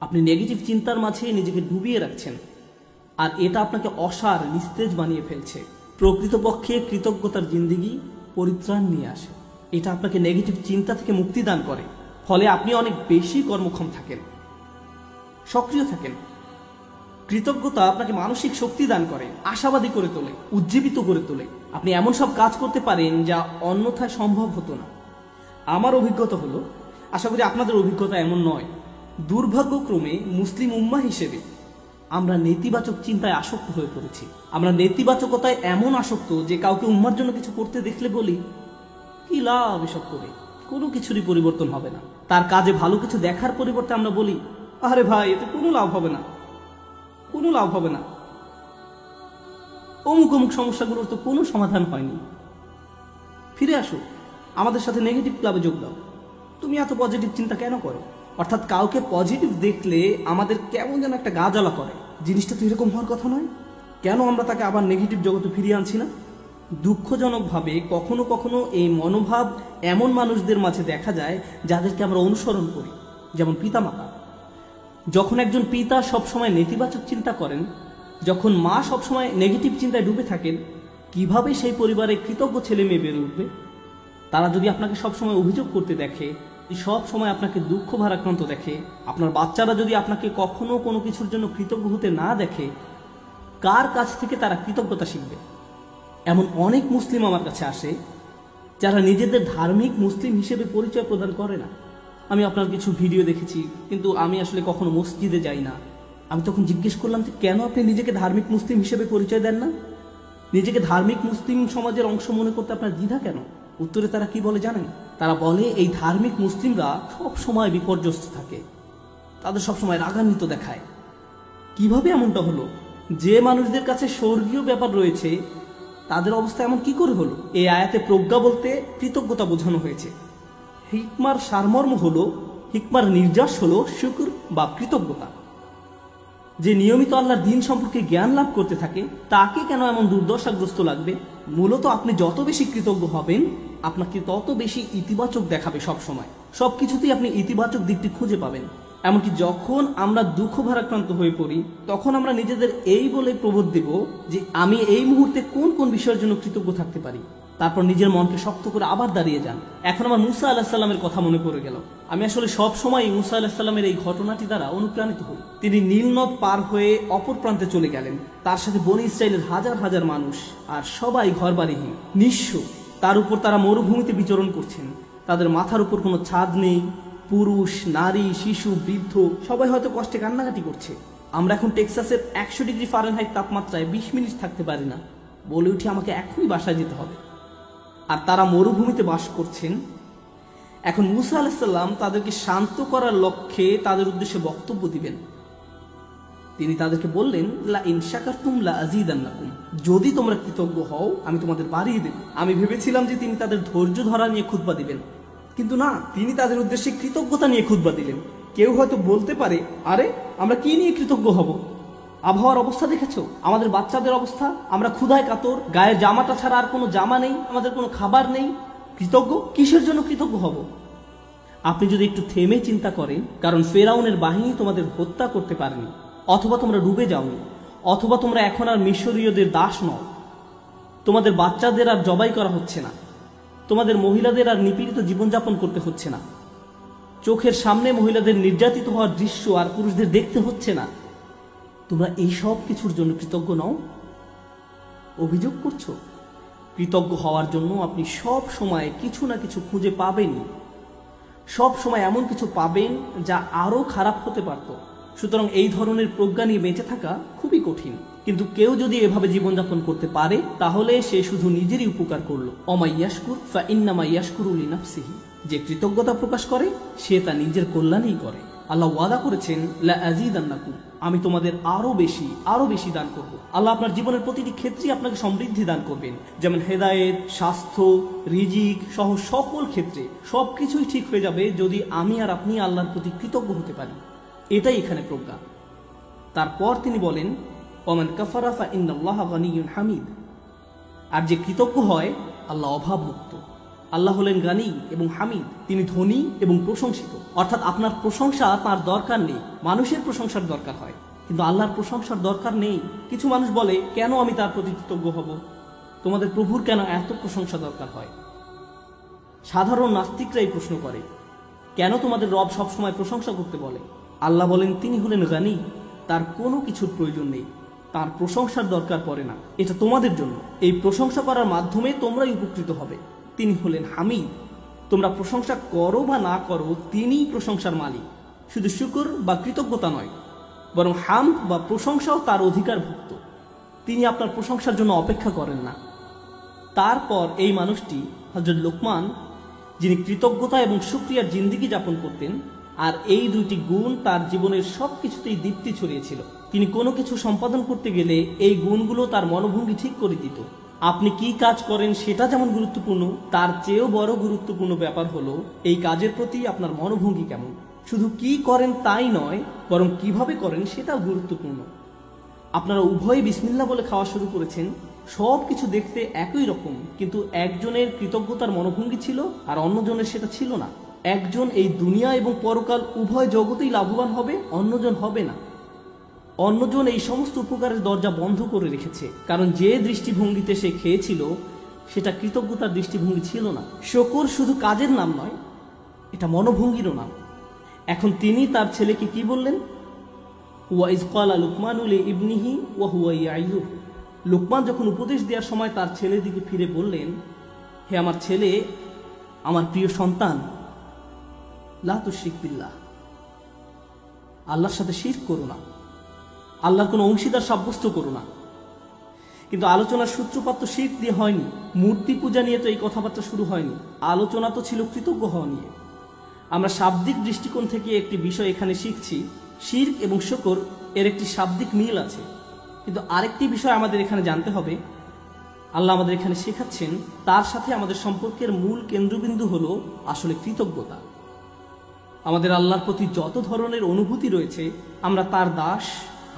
আপনি নেগেটিভ চিন্তার মাঝে নিজেকে ডুবিয়ে রাখছেন, আর এটা আপনাকে অসার নিস্তেজ বানিয়ে ফেলছে। প্রকৃতপক্ষে কৃতজ্ঞতার জিন্দেগি পরিত্রাণ নিয়ে আসে। এটা আপনাকে নেগেটিভ চিন্তা থেকে মুক্তি দান করে, ফলে আপনি অনেক বেশি কর্মক্ষম থাকেন, সক্রিয় থাকেন। কৃতজ্ঞতা আপনাকে মানসিক শক্তি দান করে, আশাবাদী করে তোলে, উজ্জীবিত করে তোলে। আপনি এমন সব কাজ করতে পারেন যা অন্যথায় সম্ভব হতো না। আমার অভিজ্ঞতা হলো, আশা করি আপনাদের অভিজ্ঞতা এমন নয়, দুর্ভাগ্যক্রমে মুসলিম উম্মাহ হিসেবে আমরা নেতিবাচক চিন্তায় আসক্ত হয়ে পড়েছি। আমরা নেতিবাচকতায় এমন আসক্ত যে কাউকে উম্মার জন্য কিছু করতে দেখলে বলি, কি লাভ এসব করে, কোনো কিছুরই পরিবর্তন হবে না। তার কাজে ভালো কিছু দেখার পরিবর্তে আমরা বলি, আরে ভাই এতে কোনো লাভ হবে না, কোনো লাভ হবে না, অমুক অমুক সমস্যাগুলোর তো কোনো সমাধান হয়নি। ফিরে আসো, আমাদের সাথে নেগেটিভ ক্লাবে যোগ দাও। তুমি এত পজিটিভ চিন্তা কেন করো? অর্থাৎ কাউকে পজিটিভ দেখলে আমাদের কেমন যেন একটা গা জ্বালা করে। জিনিসটা তো এরকম হওয়ার কথা নয়। কেন আমরা তাকে আবার নেগেটিভ জগতে ফিরিয়ে আনছি না? দুঃখজনকভাবে কখনো কখনো এই মনোভাব এমন মানুষদের মাঝে দেখা যায় যাদেরকে আমরা অনুসরণ করি, যেমন পিতামাতা। যখন একজন পিতা সবসময় নেতিবাচক চিন্তা করেন, যখন মা সবসময় নেগেটিভ চিন্তায় ডুবে থাকেন, কিভাবে সেই পরিবারে কৃতজ্ঞ ছেলে মেয়ে বেড়ে উঠবে? তারা যদি আপনাকে সবসময় অভিযোগ করতে দেখে, সব সময় আপনাকে দুঃখ ভারাক্রান্ত দেখে, আপনার বাচ্চারা যদি আপনাকে কখনো কোনো কিছুর জন্য কৃতজ্ঞ হতে না দেখে, কার কাছ থেকে তারা কৃতজ্ঞতা শিখবে? এমন অনেক মুসলিম আমার কাছে আসে যারা নিজেদের ধার্মিক মুসলিম হিসেবে পরিচয় প্রদান করে না। আমি আপনার কিছু ভিডিও দেখেছি, কিন্তু আমি আসলে কখনো মসজিদে যাই না। আমি তখন জিজ্ঞেস করলাম যে কেন আপনি নিজেকে ধার্মিক মুসলিম হিসেবে পরিচয় দেন না? নিজেকে ধার্মিক মুসলিম সমাজের অংশ মনে করতে আপনার দ্বিধা কেন? উত্তরে তারা কি বলে জানেন? তারা বলে এই ধার্মিক মুসলিমরা সব সময় বিপর্যস্ত থাকে, তাদের সবসময় রাগান্বিত দেখায়। কিভাবে এমনটা হলো? যে মানুষদের কাছে স্বর্গীয় ব্যাপার রয়েছে তাদের অবস্থা এমন কি করে হলো? এই আয়াতে প্রজ্ঞা বলতে কৃতজ্ঞতা বোঝানো হয়েছে। হিকমার সারমর্ম হলো, হিকমার নির্যাস হলো শুকর বা কৃতজ্ঞতা। যে নিয়মিত আল্লাহর দিন সম্পর্কে জ্ঞান লাভ করতে থাকে তাকে কেন এমন দুর্দশাগ্রস্ত লাগবে? মূলত আপনি যত বেশি কৃতজ্ঞ হবেন, আপনাকে তত বেশি ইতিবাচক দেখাবে। সব সময় সবকিছুতেই আপনি ইতিবাচক দিকটি খুঁজে পাবেন। এমনকি যখন আমরা দুঃখ ভারাক্রান্ত হয়ে পড়ি, তখন আমরা নিজেদের এই বলে প্রবোধ দেব যে আমি এই মুহূর্তে কোন কোন বিষয়ের জন্য কৃতজ্ঞ থাকতে পারি। তারপর নিজের মনকে শক্ত করে আবার দাঁড়িয়ে যান। এখন আমার মুসা আলাহিস সাল্লামের কথা মনে পড়ে গেল। আমি আসলে সব সময় মুসা আলাহিস সাল্লামের এই ঘটনাটি দ্বারা অনুপ্রাণিত হই। তিনি নীল নদ পার হয়ে অপর প্রান্তে চলে গেলেন, তার সাথে বনী ইসরাইলের হাজার হাজার মানুষ, আর সবাই ঘরবাড়িহীন, নিঃস্ব। তার উপর তারা মরুভূমিতে বিচরণ করছেন, তাদের মাথার উপর কোনো ছাদ নেই। পুরুষ, নারী, শিশু, বৃদ্ধ সবাই হয়তো কষ্টে কান্নাকাটি করছে। আমরা এখন টেক্সাসের 100 ডিগ্রি ফারেনহাইট তাপমাত্রায় 20 মিনিট থাকতে পারি না, বলে উঠি আমাকে এখনই বাসায় যেতে হবে। আর তারা মরুভূমিতে বাস করছেন। এখন মুসা আলাইহিস সালাম তাদেরকে শান্ত করার লক্ষ্যে তাদের উদ্দেশ্যে বক্তব্য দিবেন। তিনি তাদেরকে বললেন, লা ইন শাকারতুম লা আযীদান্নাকুম, যদি তোমরা কৃতজ্ঞ হও আমি তোমাদের বাড়িয়ে দেব। আমি ভেবেছিলাম যে তিনি তাদের ধৈর্য ধরা নিয়ে খুতবা দিবেন, কিন্তু না, তিনি তাদের উদ্দেশ্যে কৃতজ্ঞতা নিয়ে খুতবা দিলেন। কেউ হয়তো বলতে পারে, আরে আমরা কি নিয়ে কৃতজ্ঞ হব? আবহাওয়ার অবস্থা দেখেছো, আমাদের বাচ্চাদের অবস্থা, আমরা ক্ষুধায় কাতর, গায়ে জামাটা ছাড়া আর কোনো জামা নেই, আমাদের কোনো খাবার নেই। কৃতজ্ঞ কিসের জন্য কৃতজ্ঞ হব? আপনি যদি একটু থেমে চিন্তা করেন, কারণ ফেরাউনের বাহিনী তোমাদের হত্যা করতে পারেনি, অথবা তোমরা ডুবে যাওনি, অথবা তোমরা এখন আর মিশরীয়দের দাস নও, তোমাদের বাচ্চাদের আর জবাই করা হচ্ছে না, তোমাদের মহিলাদের আর নিপীড়িত জীবনযাপন করতে হচ্ছে না, চোখের সামনে মহিলাদের নির্যাতিত হওয়ার দৃশ্য আর পুরুষদের দেখতে হচ্ছে না, তোমরা এই সব কিছুর জন্য কৃতজ্ঞ নও? অভিযোগ করছো? কৃতজ্ঞ হওয়ার জন্য আপনি সব সময় কিছু না কিছু খুঁজে পাবেনই। সব সময় এমন কিছু পাবেন যা আরো খারাপ হতে পারত। সুতরাং এই ধরনের প্রজ্ঞা নিয়ে বেঁচে থাকা খুবই কঠিন। কিন্তু কেউ যদি এভাবে জীবনযাপন করতে পারে, তাহলে সে শুধু নিজেরই উপকার করলো। অমা ইয়াশকুর ফা ইন্নামা ইয়াশকুরু লিনাফসিহি, যে কৃতজ্ঞতা প্রকাশ করে সে তা নিজের কল্যাণেই করে। আল্লাহ ওয়াদা করেছেন, লা আযীদান্নাকুম, আমি তোমাদের আরো বেশি দান করব। আল্লাহ আপনার জীবনের প্রতিটি ক্ষেত্রে আপনাকে সমৃদ্ধি দান করবেন, যেমন হেদায়েত, স্বাস্থ্য, রিজিক সহ সকল ক্ষেত্রে সবকিছুই ঠিক হয়ে যাবে যদি আমি আর আপনি আল্লাহর প্রতি কৃতজ্ঞ হতে পারি। এটাই এখানে প্রজ্ঞা। তারপর তিনি বলেন, ওমান কাফারা ফা ইন্নাল্লাহা গানিয়্যুন হামিদ, আর যে কৃতজ্ঞ হয় আল্লাহ অভাবমুক্ত, আল্লাহ হলেন গানি এবং হামিদ, তিনি ধনী এবং প্রশংসিত। অর্থাৎ আপনার প্রশংসা তার দরকার নেই, মানুষের প্রশংসার দরকার হয়, কিন্তু আল্লাহর প্রশংসার দরকার নেই। কিছু মানুষ বলে, কেন আমি তার প্রতি কৃতজ্ঞ হব? তোমাদের প্রভুর কেন এত প্রশংসা দরকার হয়? সাধারণ নাস্তিকরাই প্রশ্ন করে, কেন তোমাদের রব সবসময় প্রশংসা করতে বলে? আল্লাহ বলেন, তিনি হলেন গানি, তার কোনো কিছুর প্রয়োজন নেই, তার প্রশংসার দরকার পড়ে না। এটা তোমাদের জন্য, এই প্রশংসা করার মাধ্যমে তোমরাই উপকৃত হবে। তিনি হলেন হামিদ, তোমরা প্রশংসা করো বা না করো, তিনিই প্রশংসার মালিক। শুধু শুকর বা কৃতজ্ঞতা নয়, বরং হামদ বা প্রশংসাও তার অধিকারভুক্ত। তিনি আপনার প্রশংসার জন্য অপেক্ষা করেন না। তারপর এই মানুষটি হযরত লোকমান, যিনি কৃতজ্ঞতা এবং শুকরিয়ার জিন্দেগি যাপন করতেন, আর এই দুইটি গুণ তার জীবনের সবকিছুতেই দীপ্তি ছড়িয়েছিল। তিনি কোনো কিছু সম্পাদন করতে গেলে এই গুণগুলো তার মনোভঙ্গি ঠিক করে দিত। আপনি কি কাজ করেন সেটা যেমন গুরুত্বপূর্ণ, তার চেয়েও বড় গুরুত্বপূর্ণ ব্যাপার হলো এই কাজের প্রতি আপনার মনোভঙ্গি কেমন। শুধু কি করেন তাই নয়, বরং কিভাবে করেন সেটাও গুরুত্বপূর্ণ। আপনারা উভয়ই বিসমিল্লাহ বলে খাওয়া শুরু করেছেন, সব কিছু দেখতে একই রকম, কিন্তু একজনের কৃতজ্ঞতার মনোভঙ্গি ছিল আর অন্যজনের সেটা ছিল না। একজন এই দুনিয়া এবং পরকাল উভয় জগতেই লাভবান হবে, অন্যজন হবে না। অন্যজন এই সমস্ত উপকারের দরজা বন্ধ করে রেখেছে, কারণ যে দৃষ্টিভঙ্গিতে সে খেয়েছিল সেটা কৃতজ্ঞতার দৃষ্টিভঙ্গি ছিল না। শুকর শুধু কাজের নাম নয়, এটা মনোভঙ্গিরও নাম। এখন তিনি তার ছেলেকে কি বললেন? ওয়াইজ ক্বালা লুকমানু লিইবনিহি ওয়া হুয়া ইয়াইযুহু। লুকমান যখন উপদেশ দেওয়ার সময় তার ছেলের দিকে ফিরে বললেন, হে আমার ছেলে, আমার প্রিয় সন্তান, লা তুশরিক বিল্লাহ, আল্লাহর সাথে শিরক করো না, আল্লাহর কোনো অংশীদার সাব্যস্ত করো না। কিন্তু আলোচনার সূত্রপাত তো শিরক দিয়ে হয়নি, মূর্তি পূজা নিয়ে তো এই কথাবার্তা শুরু হয়নি। আলোচনা তো ছিল কৃতজ্ঞ হওয়া নিয়ে। আমরা শাব্দিক দৃষ্টিকোণ থেকে একটি বিষয় এখানে শিখছি, শিরক এবং শুকর এর একটি শাব্দিক মিল আছে। কিন্তু আরেকটি বিষয় আমাদের এখানে জানতে হবে, আল্লাহ আমাদের এখানে শেখাচ্ছেন তার সাথে আমাদের সম্পর্কের মূল কেন্দ্রবিন্দু হলো আসলে কৃতজ্ঞতা। আমাদের আল্লাহর প্রতি যত ধরনের অনুভূতি রয়েছে, আমরা তার দাস,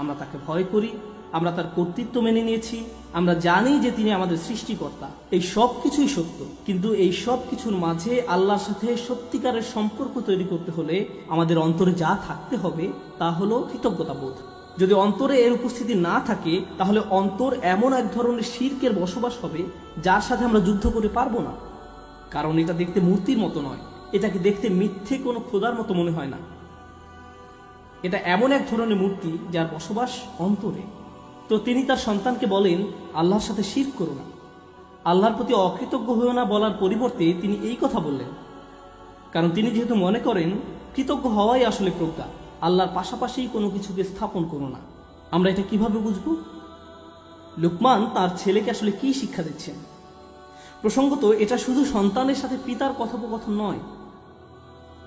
আমরা তাকে ভয় করি, আমরা তার কর্তৃত্ব মেনে নিয়েছি, আমরা জানি যে তিনি আমাদের সৃষ্টিকর্তা। এই সব কিছুই সত্য, কিন্তু এই সব কিছুর মাঝে আল্লাহর সাথে সত্যিকারের সম্পর্ক তৈরি করতে হলে আমাদের অন্তরে যা থাকতে হবে তা হলো কৃতজ্ঞতা বোধ। যদি অন্তরে এর উপস্থিতি না থাকে, তাহলে অন্তর এমন এক ধরনের শিরকের বসবাস হবে যার সাথে আমরা যুদ্ধ করে পারবো না। কারণ এটা দেখতে মূর্তির মতো নয়, এটাকে দেখতে মিথ্যে কোনো খোদার মতো মনে হয় না। এটা এমন এক ধরনের মূর্তি যার বসবাস অন্তরে। তো তিনি তার সন্তানকে বলেন, আল্লাহর সাথে শিরক করো না, আল্লাহর প্রতি অকৃতজ্ঞ হয়েও না বলার পরিবর্তে তিনি এই কথা বললেন, কারণ তিনি যেহেতু মনে করেন কৃতজ্ঞ হওয়াই আসলে প্রজ্ঞা, আল্লাহর পাশাপাশি কোনো কিছুকে স্থাপন করো না। আমরা এটা কিভাবে বুঝবো? লুকমান তার ছেলেকে আসলে কি শিক্ষা দিচ্ছেন? প্রসঙ্গত এটা শুধু সন্তানের সাথে পিতার কথোপকথন নয়,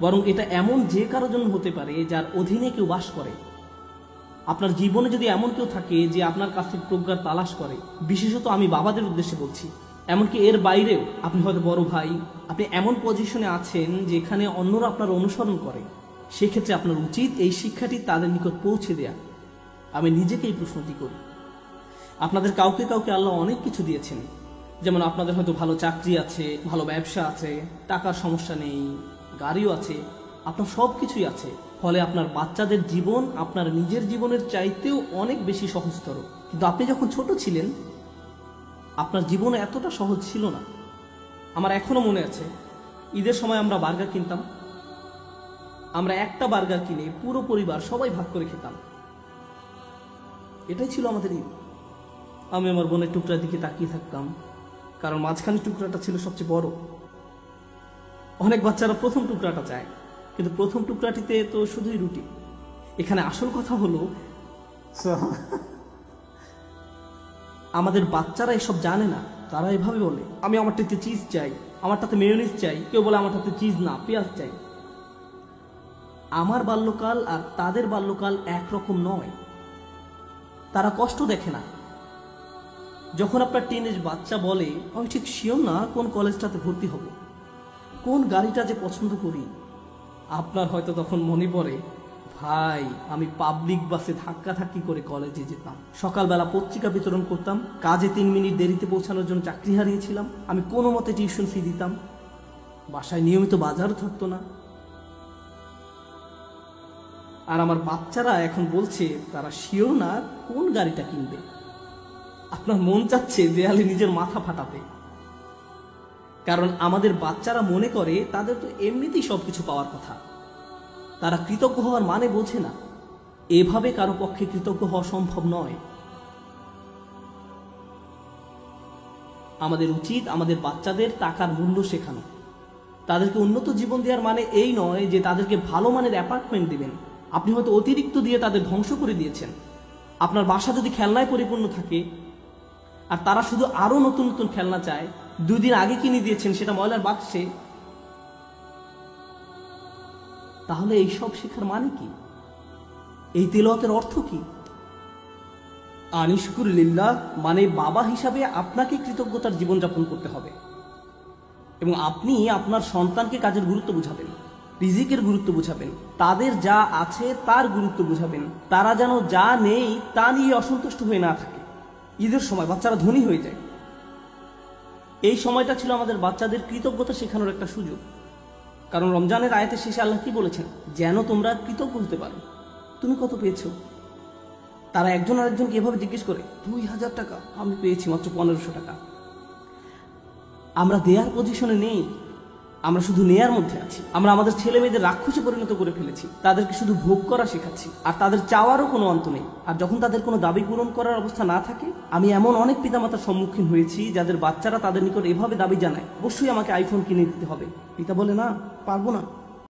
বরং এটা এমন যে কারো জন্য হতে পারে যার অধীনে কেউ বাস করে। আপনার জীবনে যদি এমন কেউ থাকে যে আপনার কাছ থেকে প্রজ্ঞার তালাশ করে, বিশেষত আমি বাবাদের উদ্দেশ্যে বলছি, এমনকি এর বাইরেও আপনি হয়তো বড় ভাই, আপনি এমন পজিশনে আছেন যেখানে অন্যরা আপনার অনুসরণ করে, সেক্ষেত্রে আপনার উচিত এই শিক্ষাটি তাদের নিকট পৌঁছে দেয়া। আমি নিজেকে এই প্রশ্নটি করি। আপনাদের কাউকে কাউকে আল্লাহ অনেক কিছু দিয়েছেন, যেমন আপনাদের হয়তো ভালো চাকরি আছে, ভালো ব্যবসা আছে, টাকার সমস্যা নেই, গাড়িও আছে, আপনার সব কিছুই আছে। ফলে আপনার বাচ্চাদের জীবন আপনার নিজের জীবনের চাইতেও অনেক বেশি সহজতর। কিন্তু আপনি যখন ছোট ছিলেন, আপনার জীবন এতটা সহজ ছিল না। আমার এখনো মনে আছে, ঈদের সময় আমরা বার্গার কিনতাম, আমরা একটা বার্গার কিনে পুরো পরিবার সবাই ভাগ করে খেতাম। এটাই ছিল আমাদের ঈদ। আমি আমার বোনের টুকরার দিকে তাকিয়ে থাকতাম, কারণ মাঝখানের টুকরাটা ছিল সবচেয়ে বড়। অনেক বাচ্চারা প্রথম টুকরাটা চায়, কিন্তু প্রথম টুকরাটিতে তো শুধুই রুটি। এখানে আসল কথা হলো আমাদের বাচ্চারা এসব জানে না। তারা এভাবে বলে, আমি আমারটাতে চিজ চাই, আমারটাতে মেয়োনিজ চাই, কেউ বলে আমারটাতে চিজ না পেঁয়াজ চাই। আমার বাল্যকাল আর তাদের বাল্যকাল একরকম নয়। তারা কষ্ট দেখে না। যখন আপনার টিনেজ বাচ্চা বলে, আমি ঠিক শিওর না কোন কলেজটাতে ভর্তি হব, কোন গাড়িটা যে পছন্দ করি, আপনার হয়তো তখন মনে পড়ে, ভাই আমি পাবলিক বাসে ধাক্কাধাক্কি করে কলেজে যেতাম, সকালবেলা পত্রিকা বিতরণ করতাম, কাজে 3 মিনিট দেরিতে পৌঁছানোর জন্য চাকরি হারিয়েছিলাম, আমি কোনো মতে টিউশন ফি দিতাম, বাসায় নিয়মিত বাজার থাকতো না। আর আমার বাচ্চারা এখন বলছে তারা শিওর না কোন গাড়িটা কিনবে। আপনার মন চাচ্ছে দেয়ালে নিজের মাথা ফাটাতে, কারণ আমাদের বাচ্চারা মনে করে তাদের তো এমনিতেই সবকিছু পাওয়ার কথা। তারা কৃতজ্ঞ হওয়ার মানে বোঝে না। এভাবে কারো পক্ষে কৃতজ্ঞ হওয়া সম্ভব নয়। আমাদের উচিত আমাদের বাচ্চাদের টাকার মূল্য শেখানো। তাদেরকে উন্নত জীবন দেওয়ার মানে এই নয় যে তাদেরকে ভালো মানের অ্যাপার্টমেন্ট দিবেন। আপনি হয়তো অতিরিক্ত দিয়ে তাদের ধ্বংস করে দিয়েছেন। আপনার বাসা যদি খেলনায় পরিপূর্ণ থাকে আর তারা শুধু আরো নতুন নতুন খেলনা চায়, 2 দিন আগে কিনে দিয়েছেন সেটা ময়লার বাক্সে, তাহলে এইসব শেখার মানে কি? এই তেলাওয়াতের অর্থ কি? আনিশকুরুলিল্লাহ মানে বাবা হিসাবে আপনাকে কৃতজ্ঞতার জীবনযাপন করতে হবে এবং আপনি আপনার সন্তানকে কাজের গুরুত্ব বুঝাবেন, রিজিকের গুরুত্ব বুঝাবেন, তাদের যা আছে তার গুরুত্ব বুঝাবেন। তারা যেন যা নেই তা নিয়ে অসন্তুষ্ট হয়ে না থাকে। ঈদের সময় বাচ্চারা ধনী হয়ে যায়। এই সময়টা ছিল আমাদের বাচ্চাদের কৃতজ্ঞতা শেখানোর একটা সুযোগ। কারণ রমজানের আয়াতের শেষে আল্লাহ কি বলেছেন? যেন তোমরা কৃতজ্ঞ হতে পারো। তুমি কত পেয়েছো? তারা একজন আরেকজনকে এভাবে জিজ্ঞেস করে, 2000 টাকা, আমি পেয়েছি মাত্র 1500 টাকা। আমরা দেয়ার পজিশনে নেই, আমরা শুধু নেয়ার মধ্যে আছি। আমরা আমাদের ছেলে মেয়েদের রাক্ষসে পরিণত করে ফেলেছি। তাদেরকে শুধু ভোগ করা শেখাচ্ছি, আর তাদের চাওয়ারও কোনো অন্ত নেই। আর যখন তাদের কোনো দাবি পূরণ করার অবস্থা না থাকে, আমি এমন অনেক পিতামাতার সম্মুখীন হয়েছি যাদের বাচ্চারা তাদের নিকট এভাবে দাবি জানায়, অবশ্যই আমাকে আইফোন কিনে দিতে হবে। পিতা বলে, না, পারবো না।